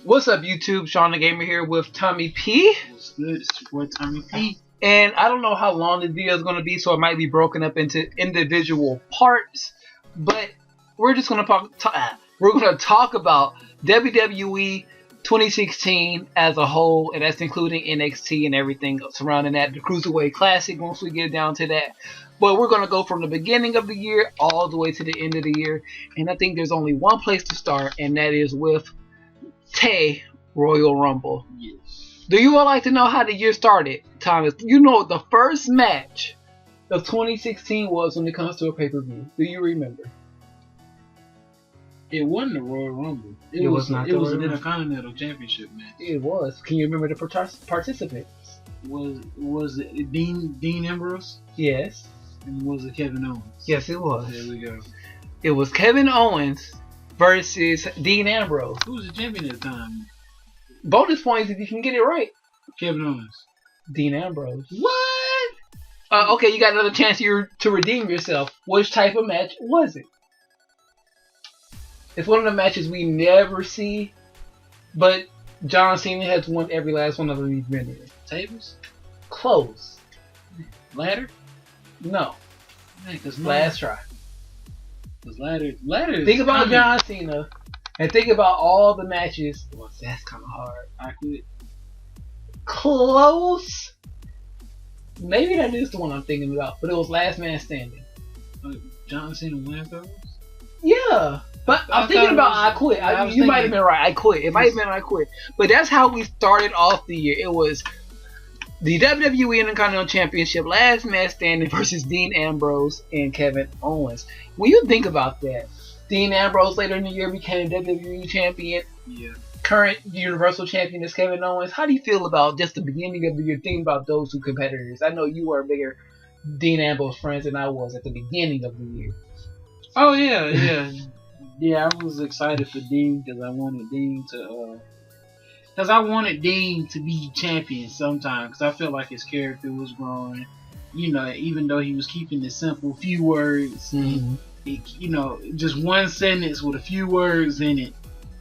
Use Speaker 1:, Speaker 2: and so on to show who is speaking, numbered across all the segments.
Speaker 1: What's up, YouTube? Shawn DaGamer here with Tommy P.
Speaker 2: What's good? It's your boy Tommy P.
Speaker 1: And I don't know how long this video is going to be, so it might be broken up into individual parts. But we're just going to talk about WWE 2016 as a whole, and that's including NXT and everything surrounding that, the Cruiserweight Classic once we get down to that. But we're going to go from the beginning of the year all the way to the end of the year. And I think there's only one place to start, and that is with Tay Royal Rumble.
Speaker 2: Yes.
Speaker 1: Do you all like to know how the year started, Thomas? You know the first match of 2016 was when it comes to a pay-per-view. Do you remember?
Speaker 2: It wasn't the Royal Rumble.
Speaker 1: It was not.
Speaker 2: It was an Intercontinental Championship match.
Speaker 1: It was. Can you remember the participants?
Speaker 2: Was it Dean Ambrose?
Speaker 1: Yes.
Speaker 2: And was it Kevin Owens?
Speaker 1: Yes, it was.
Speaker 2: There we go.
Speaker 1: It was Kevin Owens versus Dean Ambrose.
Speaker 2: Who was the champion at the time?
Speaker 1: Bonus points if you can get it right.
Speaker 2: Kevin Owens.
Speaker 1: Dean Ambrose.
Speaker 2: What?
Speaker 1: Okay, you got another chance here to redeem yourself. Which type of match was it? It's one of the matches we never see, but John Cena has won every last one of them he's been in.
Speaker 2: Tables?
Speaker 1: Close.
Speaker 2: Ladder?
Speaker 1: No.
Speaker 2: Man,
Speaker 1: last try.
Speaker 2: Cause ladder.
Speaker 1: Think about John Cena, and think about all the matches. Well, that's kind of hard.
Speaker 2: I quit.
Speaker 1: Close. Maybe that is the one I'm thinking about, but it was Last Man Standing.
Speaker 2: John Cena won those?
Speaker 1: Yeah. But I'm thinking about I Quit. You might have been right. I Quit. It might have been I Quit. But that's how we started off the year. It was the WWE Intercontinental Championship, Last Man Standing versus Dean Ambrose and Kevin Owens. When you think about that, Dean Ambrose later in the year became WWE Champion.
Speaker 2: Yeah.
Speaker 1: Current Universal Champion is Kevin Owens. How do you feel about just the beginning of the year, thinking about those two competitors? I know you were a bigger Dean Ambrose friend than I was at the beginning of the year.
Speaker 2: Oh, yeah. Yeah, I was excited for Dean because I wanted Dean to be champion sometime, because I felt like his character was growing. You know, even though he was keeping it simple, few words, just one sentence with a few words in it,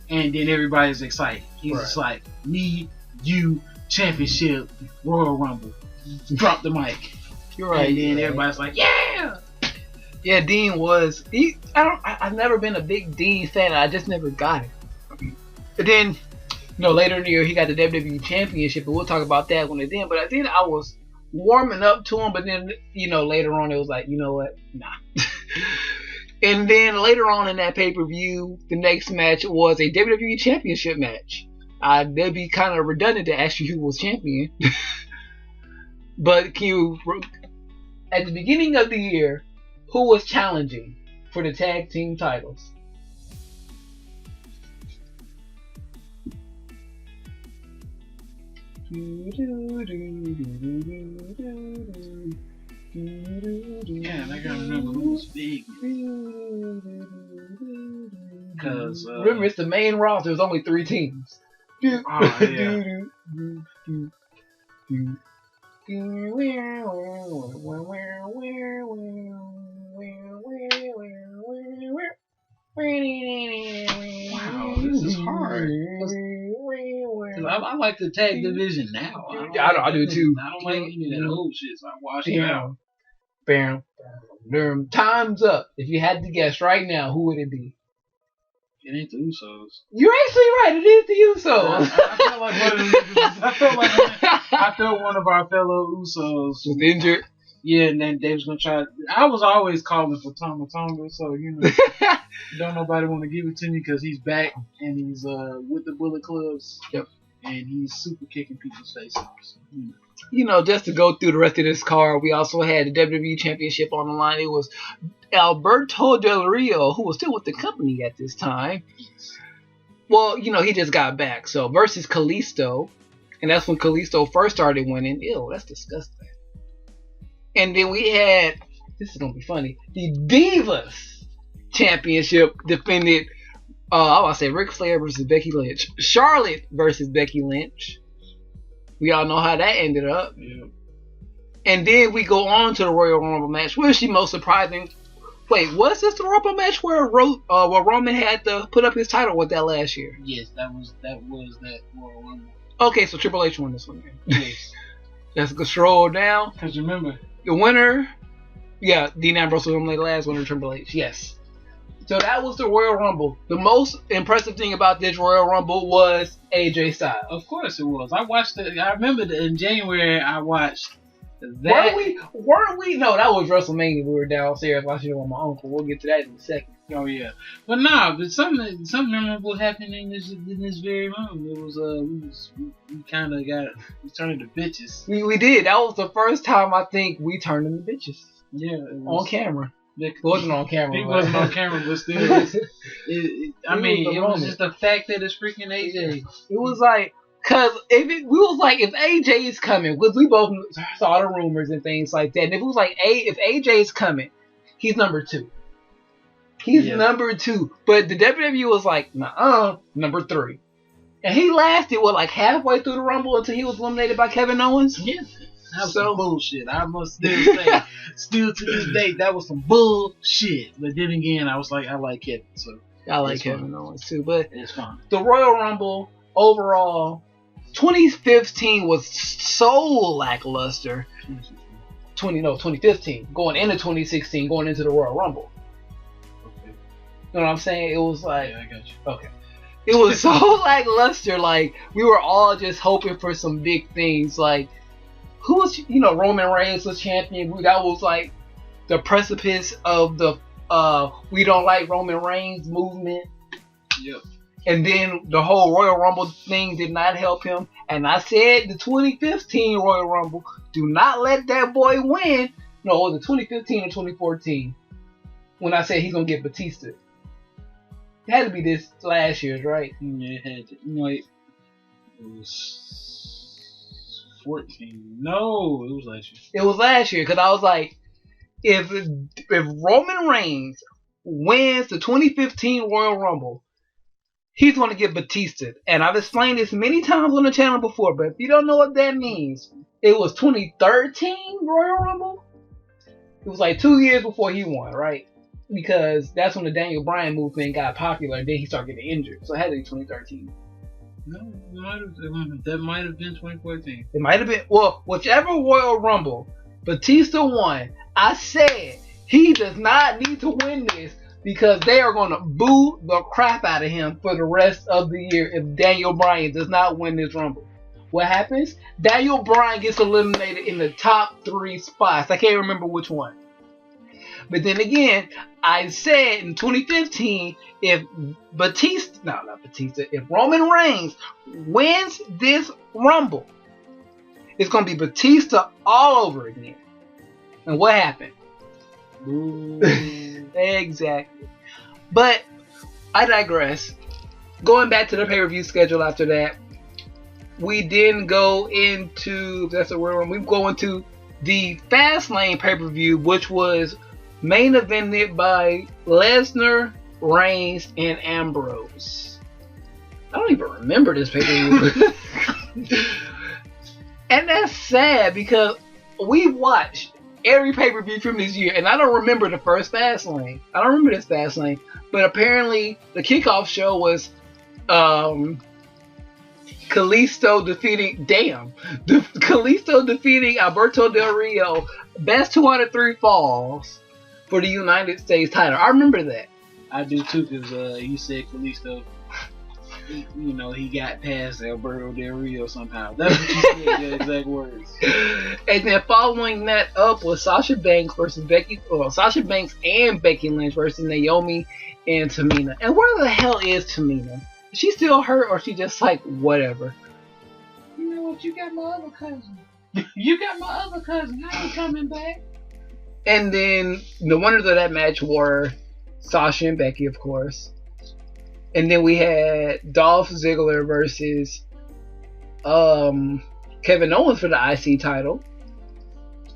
Speaker 2: and then everybody's excited. He's just like, me, you, championship, Royal Rumble. Drop the mic.
Speaker 1: You're right.
Speaker 2: And then everybody's like, yeah!
Speaker 1: Yeah, Dean was. I've never been a big Dean fan. I just never got it. But then, later in the year he got the WWE Championship, and we'll talk about that when it did. But I think I was warming up to him. But then, later on it was like, you know what? Nah. And then later on in that pay-per-view, the next match was a WWE Championship match. That'd be kind of redundant to ask you who was champion. But at the beginning of the year, who was challenging for the tag team titles?
Speaker 2: Yeah, I gotta remember who was big. Cause
Speaker 1: remember, it's the main roster. There's only 3 teams.
Speaker 2: Oh yeah. Wow, this is hard. I like the tag division now.
Speaker 1: I do too.
Speaker 2: I don't like any of that old shit, so I wash it out.
Speaker 1: Bam. Time's up. If you had to guess right now, who would it be?
Speaker 2: It ain't the Usos.
Speaker 1: You're actually right. It is the Usos.
Speaker 2: I felt one of our fellow Usos
Speaker 1: was injured.
Speaker 2: Yeah, and then they was gonna try. I was always calling for Tama, so don't nobody want to give it to me because he's back and he's with the Bullet Clubs.
Speaker 1: Yep.
Speaker 2: And he's super kicking people's face off.
Speaker 1: So, just to go through the rest of this card, we also had the WWE Championship on the line. It was Alberto Del Rio, who was still with the company at this time. Well, he just got back. So, versus Kalisto. And that's when Kalisto first started winning. Ew, that's disgusting. And then we had, this is going to be funny, the Divas Championship defended, I want to say Ric Flair versus Becky Lynch. Charlotte versus Becky Lynch. We all know how that ended up.
Speaker 2: Yeah.
Speaker 1: And then we go on to the Royal Rumble match. Which is the most surprising Wait, was this the Rumble match where Roman had to put up his title with that last year?
Speaker 2: Yes, that was that Royal Rumble.
Speaker 1: Okay, so Triple H won this one then.
Speaker 2: Yes.
Speaker 1: Let's go scroll down.
Speaker 2: Because remember,
Speaker 1: the winner, yeah, Dean Ambrose was the last winner, Triple H. Yes. So that was the Royal Rumble. The most impressive thing about this Royal Rumble was AJ Styles.
Speaker 2: Of course it was. I watched it. I remember that in January I watched that.
Speaker 1: Weren't we? No, that was WrestleMania. We were downstairs watching it with my uncle. We'll get to that in a second.
Speaker 2: Oh yeah, but but something memorable happened in this very moment. It was we kind of we turned into bitches.
Speaker 1: We did. That was the first time I think we turned into bitches.
Speaker 2: Yeah,
Speaker 1: on camera. It wasn't on camera.
Speaker 2: It wasn't on camera, but still, it was just the fact that it's freaking AJ.
Speaker 1: It was like, cause we was like, if AJ is coming, because we both saw the rumors and things like that, and if it was like, if AJ is coming, he's number 2. He's number 2, but the WWE was like, number 3, and he lasted like halfway through the Rumble until he was eliminated by Kevin Owens.
Speaker 2: Yeah. That was some bullshit. I must still say, still to this day, that was some bullshit. But then again, I was like, I like Kevin, so
Speaker 1: I like Kevin Owens too. But
Speaker 2: it's fine.
Speaker 1: The Royal Rumble overall, 2015 was so lackluster. 2015, going into 2016, going into the Royal Rumble.
Speaker 2: Okay.
Speaker 1: You know what I'm saying? It was like,
Speaker 2: yeah, I got you.
Speaker 1: Okay. It was so lackluster. Like we were all just hoping for some big things. Like. Who was, Roman Reigns was champion. That was like the precipice of the we don't like Roman Reigns movement.
Speaker 2: Yep.
Speaker 1: And then the whole Royal Rumble thing did not help him. And I said the 2015 Royal Rumble, do not let that boy win. No, it was the 2015 or 2014 when I said he's going to get Batista. It had to be this last year's, right?
Speaker 2: Yeah, it had to. It was 14. No, it was last year.
Speaker 1: It was last year because I was like, if Roman Reigns wins the 2015 Royal Rumble, he's going to get Batista. And I've explained this many times on the channel before, but if you don't know what that means, it was 2013 Royal Rumble. It was like 2 years before he won, right? Because that's when the Daniel Bryan movement got popular, and then he started getting injured. So it had to be 2013.
Speaker 2: No, that might have been 2014.
Speaker 1: It might have been. Well, whichever Royal Rumble Batista won, I said he does not need to win this because they are going to boo the crap out of him for the rest of the year if Daniel Bryan does not win this Rumble. What happens? Daniel Bryan gets eliminated in the top 3 spots. I can't remember which one. But then again, I said in 2015, if if Roman Reigns wins this Rumble, it's going to be Batista all over again. And what happened? Exactly. But I digress. Going back to the pay-per-view schedule after that, we didn't go into, we go into the Fastlane pay-per-view, which was main evented by Lesnar, Reigns, and Ambrose. I don't even remember this pay-per-view. And that's sad because we've watched every pay-per-view from this year, and I don't remember the first Fastlane. I don't remember this Fastlane. But apparently the kickoff show was Kalisto defeating Alberto Del Rio, best 2 out of 3 falls for the United States title. I remember that.
Speaker 2: I do too, because you said Kalisto, he got past Alberto Del Rio somehow. That's what you said, your exact words.
Speaker 1: And then following that up was Sasha Banks and Becky Lynch versus Naomi and Tamina. And where the hell is Tamina? Is she still hurt, or she just like whatever?
Speaker 2: You know what? You got my other cousin. You got my other cousin. How you coming back?
Speaker 1: And then the winners of that match were Sasha and Becky, of course. And then we had Dolph Ziggler versus Kevin Owens for the IC title.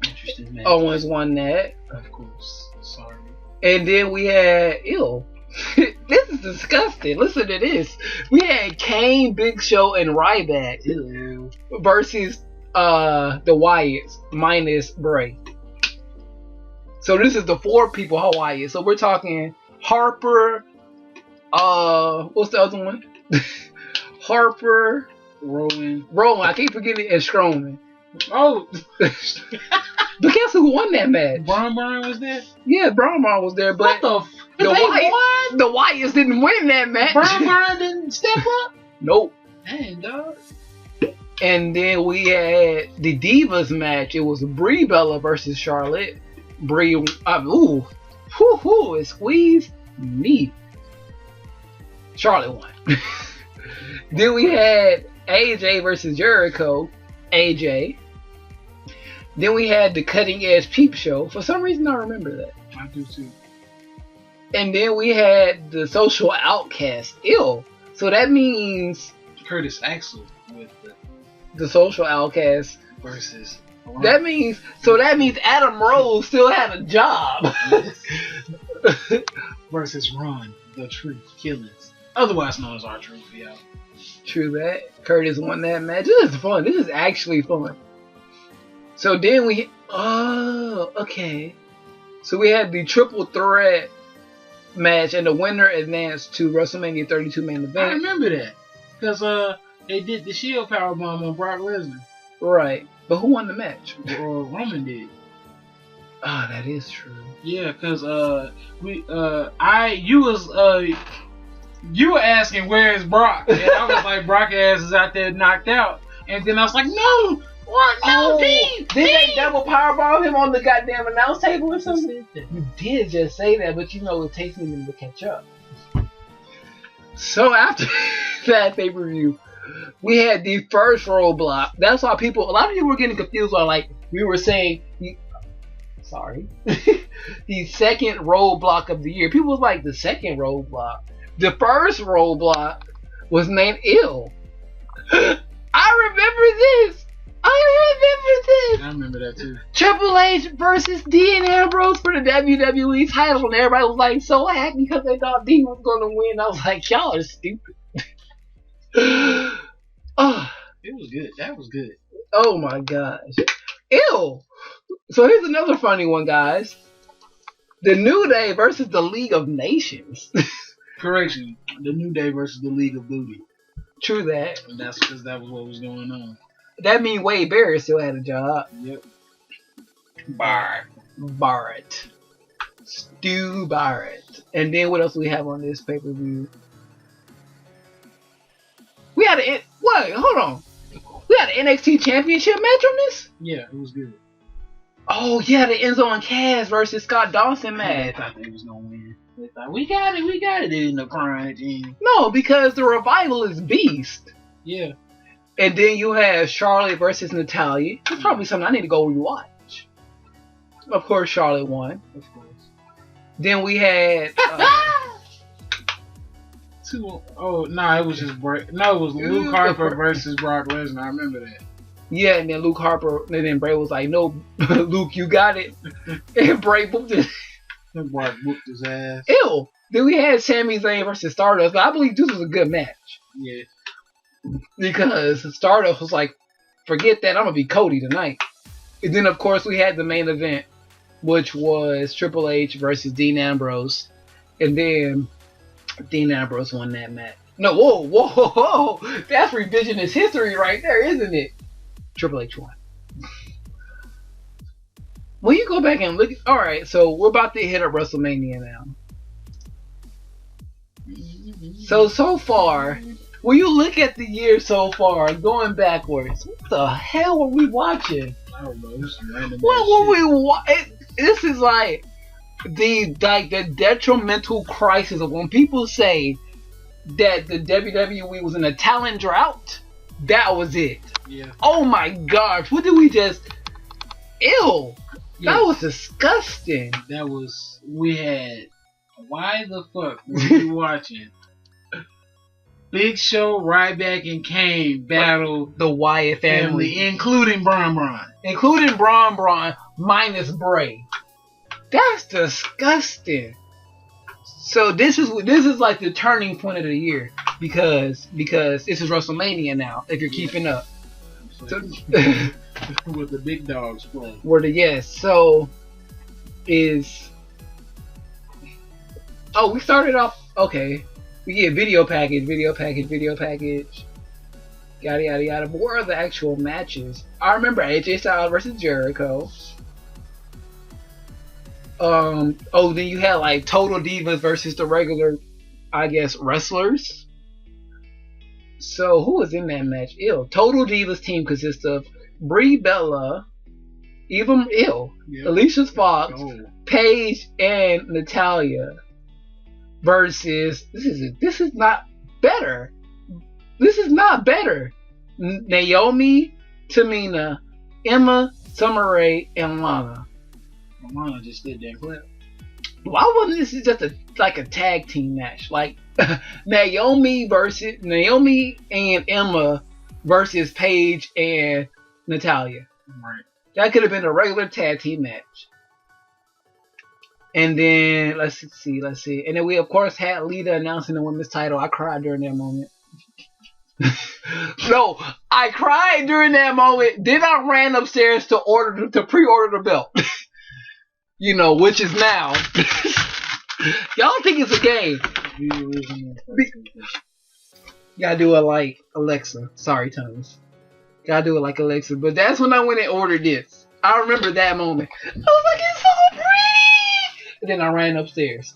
Speaker 2: Interesting match.
Speaker 1: Owens won that.
Speaker 2: Of course. Sorry.
Speaker 1: And then we had this is disgusting. Listen to this. We had Kane, Big Show, and Ryback versus the Wyatts minus Bray. So this is the 4 people Hawaii. So we're talking Harper. What's the other one? Harper.
Speaker 2: Rowan.
Speaker 1: I keep forgetting it. And Strowman.
Speaker 2: Oh.
Speaker 1: But guess who won that match?
Speaker 2: Braun was there?
Speaker 1: Yeah, Braun was there, but
Speaker 2: what the won?
Speaker 1: The Wyatts didn't win that match.
Speaker 2: Braun didn't step up?
Speaker 1: Nope.
Speaker 2: Dang, dog.
Speaker 1: And then we had the Divas match. It was Brie Bella versus Charlotte. Brie, it squeezed me. Charlotte won. Then we had AJ versus Jericho. AJ. Then we had the Cutting Edge Peep Show. For some reason, I remember that.
Speaker 2: I do too.
Speaker 1: And then we had the Social Outcast. Ew. So that means
Speaker 2: Curtis Axel with
Speaker 1: the Social Outcast
Speaker 2: versus.
Speaker 1: That means Adam Rose still had a job.
Speaker 2: Versus Ron, the Truth Killings, otherwise known as R-Truth, yeah.
Speaker 1: True that. Curtis won that match. This is fun. This is actually fun. So then okay. So we had the triple threat match, and the winner advanced to WrestleMania 32 main event.
Speaker 2: I remember that because they did the Shield Powerbomb on Brock Lesnar.
Speaker 1: Right, but who won the match?
Speaker 2: Roman did.
Speaker 1: Oh, that is true.
Speaker 2: Yeah, because you were asking where is Brock, and I was like, Brock ass is out there knocked out, and then I was like, no. What? No,
Speaker 1: Did they double powerbomb him on the goddamn announce table or something? You did just say that, but you know it takes me to catch up. So after that pay-per-view, we had the first roadblock. That's why a lot of people were getting confused on, like, we were saying, the second roadblock of the year. People was like, the second roadblock. The first roadblock was named Ill. I remember this.
Speaker 2: I remember that too.
Speaker 1: Triple H versus Dean Ambrose for the WWE title, and everybody was like so happy because they thought Dean was going to win. I was like, y'all are stupid.
Speaker 2: Oh, it was good. That was good.
Speaker 1: Oh my gosh. Ew. So here's another funny one, guys. The New Day versus the League of Nations.
Speaker 2: Correction. The New Day versus the League of Booty.
Speaker 1: True that.
Speaker 2: And that's because that was what was going on.
Speaker 1: That means Wade Barrett still had a job.
Speaker 2: Yep.
Speaker 1: Barrett. Stu Barrett. And then what else do we have on this pay-per-view? We had hold on. We had an NXT Championship match on this?
Speaker 2: Yeah, it was good.
Speaker 1: Oh, yeah, the Enzo and Cass versus Scott Dawson match.
Speaker 2: I thought they was going to win. They thought, we got it. They ended up crying at the end.
Speaker 1: No, because the Revival is Beast.
Speaker 2: Yeah.
Speaker 1: And then you have Charlotte versus Natalya. That's probably something I need to go rewatch. Of course, Charlotte won.
Speaker 2: Of course.
Speaker 1: Then we had...
Speaker 2: it was just it was Luke Harper versus Brock Lesnar. I remember that.
Speaker 1: Yeah, and then Luke Harper, and then Bray was like, no, Luke, you got it. And Bray booked it.
Speaker 2: And Brock booked his ass.
Speaker 1: Ew. Then we had Sami Zayn versus Stardust, but I believe this was a good match.
Speaker 2: Yeah.
Speaker 1: Because Stardust was like, forget that, I'm going to be Cody tonight. And then, of course, we had the main event, which was Triple H versus Dean Ambrose. And then Dean Ambrose won that match. No, whoa. That's revisionist history right there, isn't it? Triple H won. When you go back and look, alright, so we're about to hit up WrestleMania now. So far, when you look at the year so far, going backwards, what the hell were we watching?
Speaker 2: I don't know. This is random.
Speaker 1: What were we watching? This is like the detrimental crisis of when people say that the WWE was in a talent drought. That was it.
Speaker 2: Yeah.
Speaker 1: Oh my gosh, what did we just... Ew. Yeah. That was disgusting.
Speaker 2: We had... Why the fuck were we watching Big Show, Ryback, and Kane battle
Speaker 1: the Wyatt family,
Speaker 2: including Braun.
Speaker 1: Including Braun minus Bray. That's disgusting. So this is like the turning point of the year because this is WrestleMania now. If you're keeping up,
Speaker 2: so, with the big dogs playing.
Speaker 1: So is... Oh, we started off... Okay. We get video package. Yada, yada, yada. But what are the actual matches? I remember AJ Styles versus Jericho. Then you had like Total Divas versus the regular, I guess, wrestlers. So who was in that match? Total Divas team consists of Brie Bella, Alicia Fox, Paige, and Natalya versus this is not better. Naomi, Tamina, Emma, Summer Rae, and Lana.
Speaker 2: Lana just did that clip.
Speaker 1: Why wasn't this just a tag team match? Like Naomi and Emma versus Paige and Natalya.
Speaker 2: Right.
Speaker 1: That could have been a regular tag team match. And then let's see. And then we of course had Lita announcing the women's title. I cried during that moment. No, I cried during that moment. Then I ran upstairs to pre-order the belt. Which is now. Y'all think it's a game? Gotta do it like Alexa. Sorry, Thomas. Gotta do it like Alexa. But that's when I went and ordered this. I remember that moment. I was like, it's so pretty. And then I ran upstairs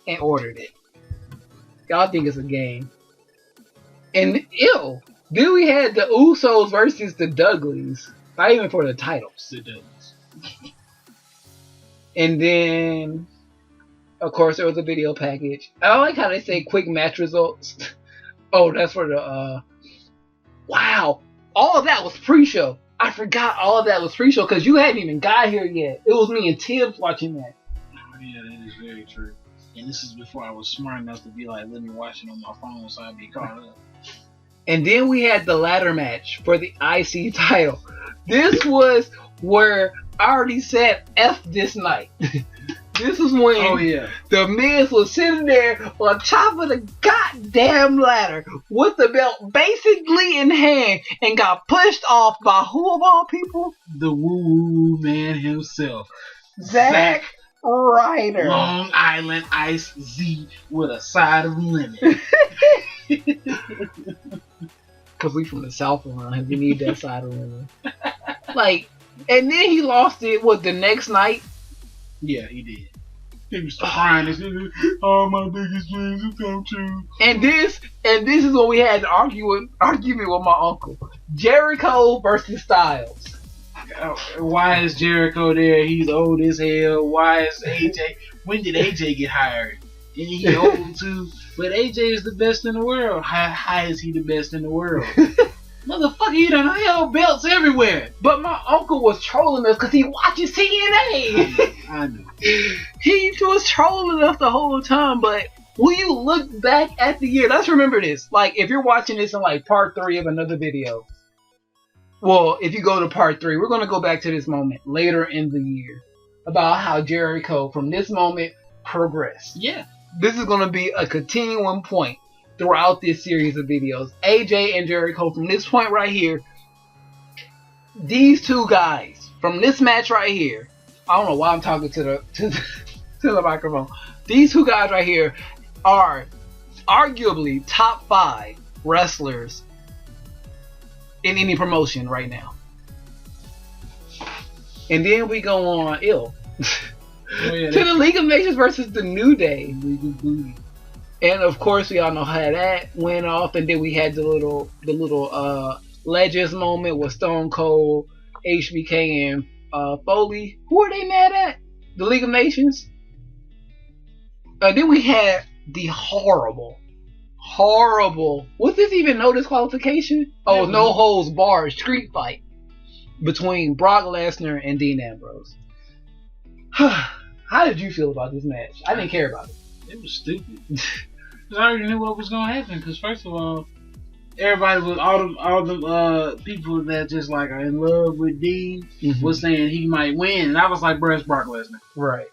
Speaker 1: and ordered it. Y'all think it's a game? And then we had the Usos versus the Dudleys. Not even for the titles.
Speaker 2: The Dudleys.
Speaker 1: And then, of course, there was a video package. I like how they say quick match results. Oh, that's for the, wow. All of that was pre-show. I forgot all of that was pre-show because you hadn't even got here yet. It was me and Tibbs watching that.
Speaker 2: Oh, yeah, that is very true. And this is before I was smart enough to be like, let me watch it on my phone so I'd be caught up.
Speaker 1: And then we had the ladder match for the IC title. This was where I already said F this night. This was when the Miz was sitting there on top of the goddamn ladder with the belt basically in hand and got pushed off by who of all people?
Speaker 2: The woo-woo man himself.
Speaker 1: Zack Ryder.
Speaker 2: Long Island Ice Z with a side of lemon.
Speaker 1: Because we from the South line, we need that side of lemon. And then he lost it, the next night?
Speaker 2: Yeah, he did. He was crying. Oh, my biggest dreams have come true.
Speaker 1: And this is when we had an argument with my uncle. Jericho versus Styles.
Speaker 2: Why is Jericho there? He's old as hell. Why is AJ? When did AJ get hired? And he old too. But AJ is the best in the world. How is he the best in the world? Motherfucker, you done held belts everywhere.
Speaker 1: But my uncle was trolling us because he watches TNA.
Speaker 2: I know.
Speaker 1: He was trolling us the whole time. But when you look back at the year, let's remember this. Like, if you're watching this in like part 3 of another video. Well, if you go to part 3, we're going to go back to this moment later in the year. About how Jericho, from this moment, progressed.
Speaker 2: Yeah.
Speaker 1: This is going to be a continuing point throughout this series of videos. AJ and Jericho, from this point right here, these two guys, from this match right here, I don't know why I'm talking to the microphone. These two guys right here are arguably top 5 wrestlers in any promotion right now. And then we go on to the League of Nations versus the New Day. And of course, we all know how that went off. And then we had the little Legends moment with Stone Cold, HBK, and Foley. Who are they mad at? The League of Nations. Then we had the horrible. Was this even no disqualification? Oh, no holds barred street fight between Brock Lesnar and Dean Ambrose. How did you feel about this match? I didn't care about it.
Speaker 2: It was stupid. Because I already knew what was going to happen. Because first of all, everybody was all the people that just like are in love with Dean was saying he might win, and I was like, bro, it's Brock Lesnar.
Speaker 1: Right.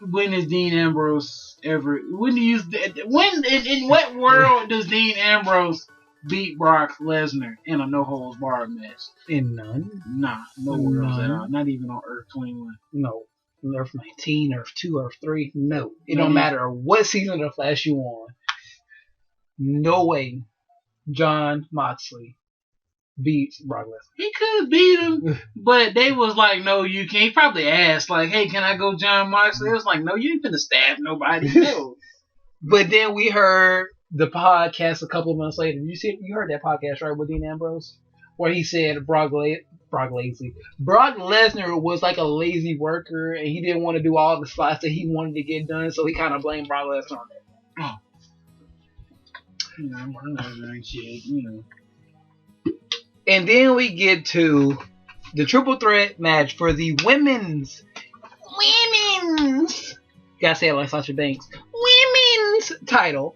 Speaker 2: When is Dean Ambrose ever? In what world does Dean Ambrose beat Brock Lesnar in a no holds barred match?
Speaker 1: In none.
Speaker 2: Nah, no worlds at all. Not even on Earth 21.
Speaker 1: No. Earth 19, Earth 2, Earth 3. No. It don't matter what season of the Flash you on. No way Jon Moxley beats Brock Lesnar.
Speaker 2: He could beat him, but they was like, no, you can't. He probably asked, like, hey, can I go Jon Moxley? It was like, no, you ain't finna stab nobody. No.
Speaker 1: But then we heard the podcast a couple of months later. You heard that podcast, right, with Dean Ambrose? Where he said Brock Lesnar was like a lazy worker and he didn't want to do all the spots that he wanted to get done, so he kind of blamed Brock Lesnar on that.
Speaker 2: Oh. I'm not doing shit,
Speaker 1: And then we get to the triple threat match for the women's. Gotta say it like Sasha Banks. Women's title.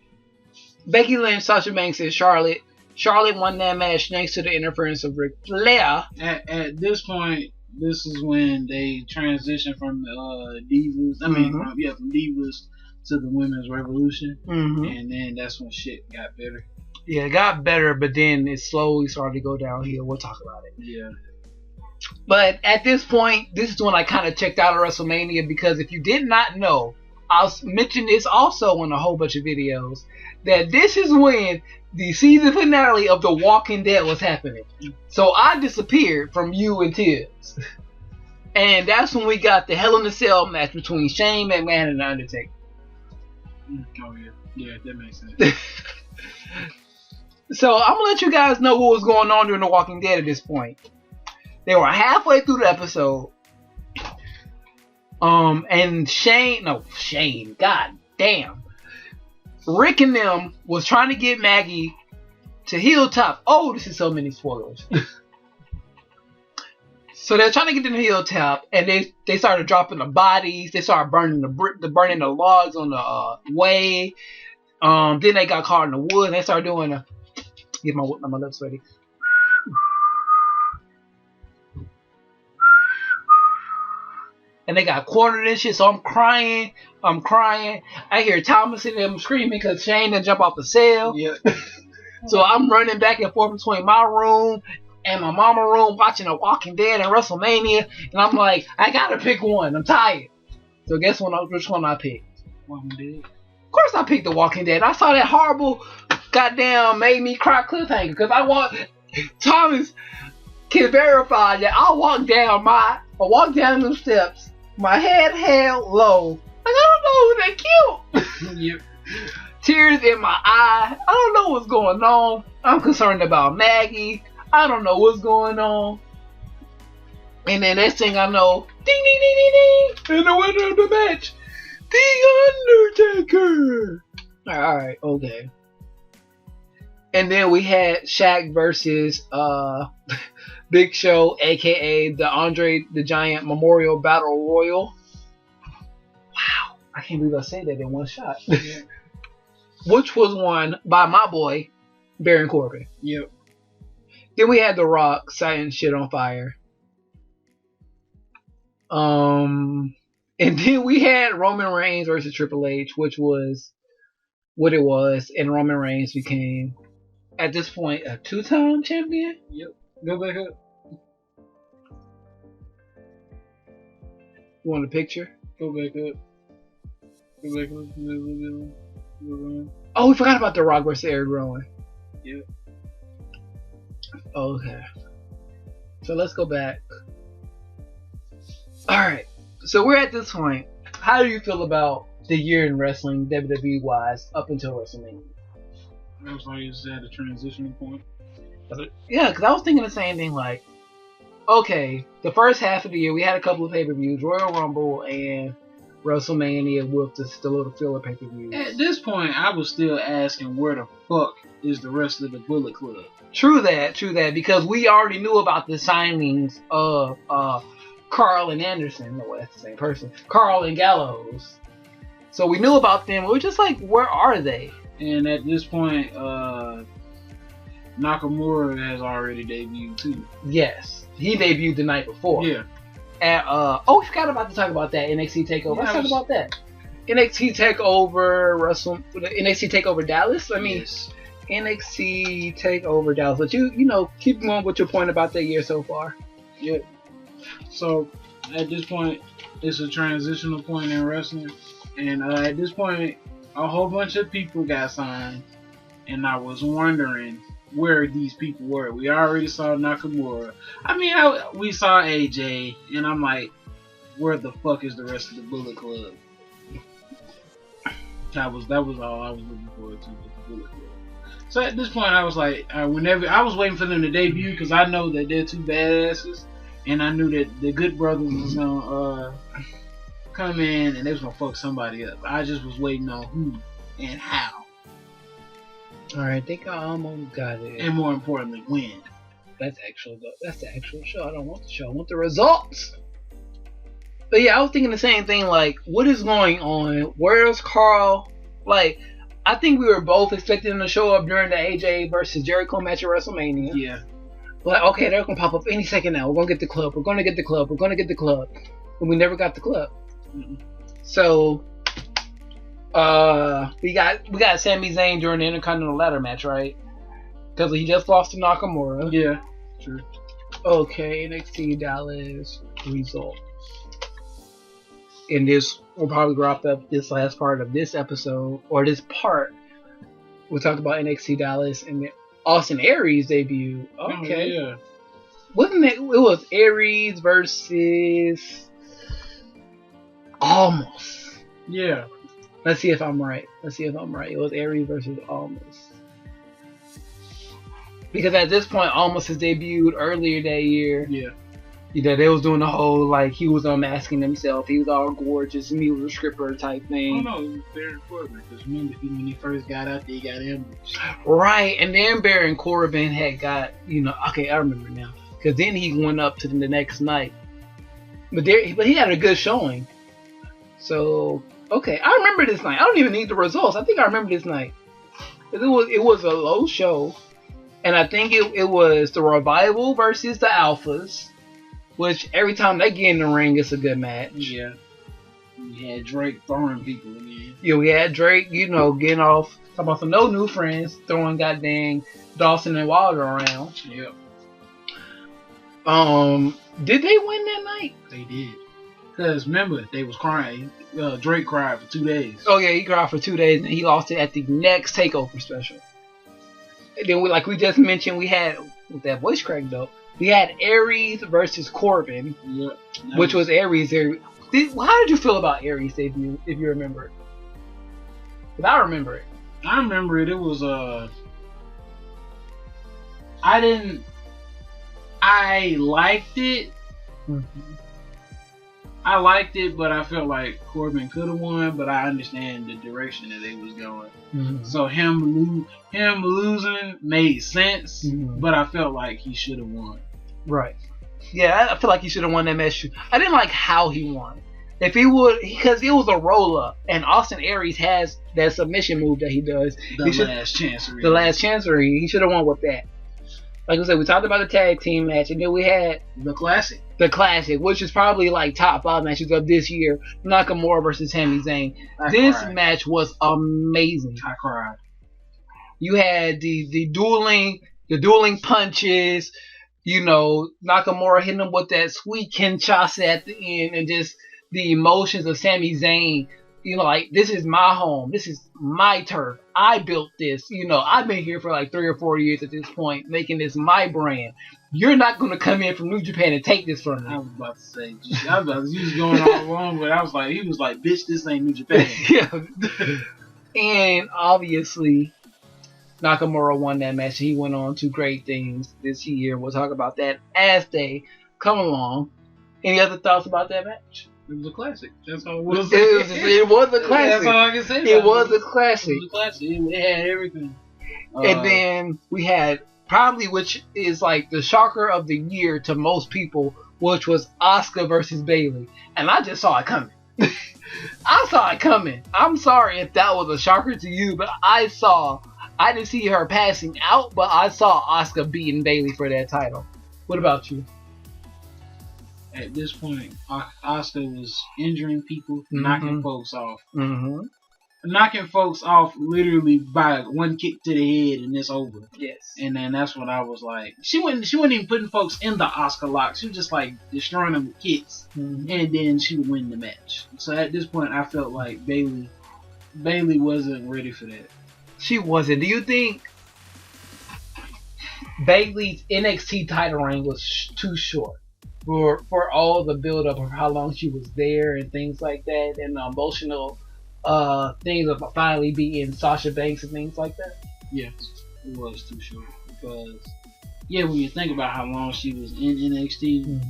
Speaker 1: Becky Lynch, Sasha Banks, and Charlotte. Charlotte won that match thanks to the interference of Ric Flair.
Speaker 2: At this point, this is when they transition from the Divas. From Divas to the Women's Revolution. Mm-hmm. And then that's when shit got better.
Speaker 1: Yeah, it got better, but then it slowly started to go downhill. We'll talk about it.
Speaker 2: Yeah.
Speaker 1: But at this point, this is when I kind of checked out of WrestleMania, because if you did not know, I'll mention this also in a whole bunch of videos, that this is when the season finale of The Walking Dead was happening. So I disappeared from you and Tibbs. And that's when we got the Hell in a Cell match between Shane McMahon and The Undertaker.
Speaker 2: Oh, yeah. Yeah, that makes sense.
Speaker 1: So I'm going to let you guys know what was going on during The Walking Dead at this point. They were halfway through the episode. And Shane, god damn. Rick and them was trying to get Maggie to Hilltop. Oh, this is so many spoilers. So they're trying to get to the Hilltop, and they started dropping the bodies. They started burning the logs on the way. Then they got caught in the woods. And they started doing get my lips ready. And they got cornered and shit, so I'm crying. I hear Thomas and them screaming because Shane didn't jump off the cell.
Speaker 2: Yeah.
Speaker 1: So I'm running back and forth between my room and my mama room watching The Walking Dead and WrestleMania. And I'm like, I gotta pick one. I'm tired. So guess which one I picked?
Speaker 2: Walking Dead.
Speaker 1: Of course I picked The Walking Dead. I saw that horrible goddamn made me cry cliffhanger because Thomas can verify that I walked down them steps. My head held low. Like, I don't know who they killed.
Speaker 2: Yep.
Speaker 1: Tears in my eye. I don't know what's going on. I'm concerned about Maggie. I don't know what's going on. And then next thing I know, ding, ding, ding, ding, ding. And the winner of the match, The Undertaker. Alright, okay. And then we had Shaq versus Big Show, aka the Andre the Giant Memorial Battle Royal. Wow, I can't believe I said that in one shot. Yeah. Which was won by my boy, Baron Corbin.
Speaker 2: Yep.
Speaker 1: Then we had The Rock setting shit on fire. And then we had Roman Reigns versus Triple H, which was what it was, and Roman Reigns became, at this point, a 2-time champion.
Speaker 2: Yep. Go back up.
Speaker 1: You want a picture?
Speaker 2: Go back up. Go back up.
Speaker 1: Oh, we forgot about The Rock versus Eric Rowan.
Speaker 2: Yep.
Speaker 1: Okay. So let's go back. Alright. So we're at this point. How do you feel about the year in wrestling, WWE wise, up until WrestleMania?
Speaker 2: I was like, you said a transition point.
Speaker 1: Yeah, because I was thinking the same thing. Like, okay, the first half of the year we had a couple of pay-per-views, Royal Rumble and WrestleMania with the little filler pay-per-views.
Speaker 2: At this point, I was still asking where the fuck is the rest of the Bullet Club?
Speaker 1: True that, because we already knew about the signings of Carl and Anderson. No, that's the same person. Carl and Gallows. So we knew about them. We were just like, where are they?
Speaker 2: And at this point, Nakamura has already debuted too.
Speaker 1: Yes, he debuted the night before.
Speaker 2: Yeah.
Speaker 1: And, we forgot about to talk about that NXT Takeover. Let's talk about that. NXT Takeover NXT Takeover Dallas.
Speaker 2: Yes.
Speaker 1: NXT Takeover Dallas. But you keep going with your point about that year so far.
Speaker 2: Yeah. So At this point, it's a transitional point in wrestling, and at this point, a whole bunch of people got signed, and I was wondering where these people were. We already saw Nakamura. I mean, we saw AJ, and I'm like, where the fuck is the rest of the Bullet Club? That was all I was looking forward to with the Bullet Club. So at this point, I was like, whenever I was waiting for them to debut, because I know that they're two badasses, and I knew that the Good Brothers was gonna come in and they was gonna fuck somebody up. I just was waiting on who and how.
Speaker 1: Alright, I think I almost got it.
Speaker 2: And more importantly, when.
Speaker 1: That's the actual show. I don't want the show. I want the results. But yeah, I was thinking the same thing. Like, what is going on? Where's Carl? Like, I think we were both expecting him to show up during the AJ versus Jericho match at WrestleMania.
Speaker 2: Yeah.
Speaker 1: Like, okay, they're gonna pop up any second now. We're gonna get the club. We're gonna get the club. We're gonna get the club. And we never got the club.
Speaker 2: Mm-hmm.
Speaker 1: So, we got Sami Zayn during the Intercontinental Ladder match, right? Because he just lost to Nakamura.
Speaker 2: Yeah. True.
Speaker 1: Okay, NXT Dallas results. And this will probably wrap up this last part of this episode, or this part. We'll talk about NXT Dallas and the Austin Aries debut. Okay.
Speaker 2: Oh, yeah.
Speaker 1: Wasn't it? It was Aries versus Almost.
Speaker 2: Yeah.
Speaker 1: Let's see if I'm right. It was Aries versus Almost. Because at this point, Almost has debuted earlier that year.
Speaker 2: Yeah.
Speaker 1: Yeah, they was doing the whole, like, he was unmasking himself. He was all gorgeous, and he was a stripper type thing.
Speaker 2: Oh, no, it was Baron Corbin. Because remember, when he first got out there, he got ambushed.
Speaker 1: Right, and then Baron Corbin had got, okay, I remember now. Because then he went up to the next night. But he had a good showing. So, okay, I remember this night. I don't even need the results. I think I remember this night. It was a low show. And I think it was the Revival versus the Alphas. Which, every time they get in the ring, it's a good match.
Speaker 2: Yeah. We had Drake throwing people again.
Speaker 1: Yeah, we had Drake, getting off, talking about some no new friends, throwing goddamn Dawson and Wilder around.
Speaker 2: Yep.
Speaker 1: Did they win that night?
Speaker 2: They did. Because, remember, they was crying. Drake cried for 2 days.
Speaker 1: Oh, yeah, he cried for 2 days, and he lost it at the next TakeOver special. And then, like we just mentioned, we had, with that voice crack, though, we had Aries versus Corbin,
Speaker 2: Yep.
Speaker 1: which was Aries. How did you feel about Aries debut, if you remember it? Because I remember it.
Speaker 2: I remember it. It was, I liked it.
Speaker 1: Mm-hmm.
Speaker 2: I liked it, but I felt like Corbin could have won, but I understand the direction that they was going.
Speaker 1: Mm-hmm.
Speaker 2: So him losing made sense,
Speaker 1: mm-hmm.
Speaker 2: but I felt like he should have won.
Speaker 1: Right. Yeah, I feel like he should have won that match. I didn't like how he won. If he would, because it was a roll up, and Austin Aries has that submission move that he does.
Speaker 2: The last
Speaker 1: chancery. He should have won with that. Like I said, we talked about the tag team match, and then we had
Speaker 2: the classic,
Speaker 1: which is probably like top 5 matches of this year. Nakamura versus Sami Zayn. This match was amazing.
Speaker 2: I cried.
Speaker 1: You had the dueling punches. Nakamura hitting him with that sweet Kinshasa at the end, and just the emotions of Sami Zayn. Like, this is my home. This is my turf. I built this. I've been here for like 3 or 4 years at this point, making this my brand. You're not going to come in from New Japan and take this from me.
Speaker 2: I was about to say, he was going all wrong, but he was like, bitch, this ain't New Japan.
Speaker 1: Yeah. And obviously, Nakamura won that match. He went on to great things this year. We'll talk about that as they come along. Any other thoughts about that match?
Speaker 2: It was a classic. That's all it was.
Speaker 1: It was a classic.
Speaker 2: That's all I can say.
Speaker 1: It was a classic.
Speaker 2: It was a classic. It had everything.
Speaker 1: And then we had probably, which is like the shocker of the year to most people, which was Asuka versus Bayley. And I just saw it coming. I saw it coming. I'm sorry if that was a shocker to you, but I didn't see her passing out, but I saw Asuka beating Bayley for that title. What about you?
Speaker 2: At this point, Asuka was injuring people, knocking folks off.
Speaker 1: Mm-hmm.
Speaker 2: knocking folks off literally by one kick to the head and it's over.
Speaker 1: Yes.
Speaker 2: And then that's when I was like, she wasn't even putting folks in the Oscar lock. She was just like destroying them with kicks, and then she would win the match. So at this point, I felt like Bayley wasn't ready for that.
Speaker 1: She wasn't. Do you think Bayley's NXT title reign was too short for all the build up of how long she was there and things like that, and the emotional things of finally beating Sasha Banks and things like that?
Speaker 2: Yes, it was too short because when you think about how long she was in NXT,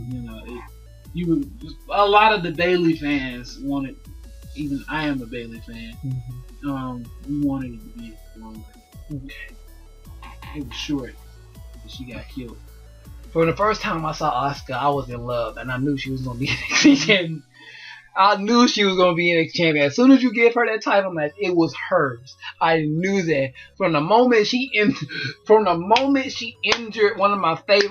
Speaker 2: a lot of the Bayley fans wanted. Even I am a Bayley fan. We wanted it to be longer. It was short, but she got killed.
Speaker 1: From the first time I saw Asuka, I was in love, and I knew she was gonna be NXT champion. I knew she was gonna be NXT champion. As soon as you give her that title match, it was hers. I knew that from the moment she injured one of my favorite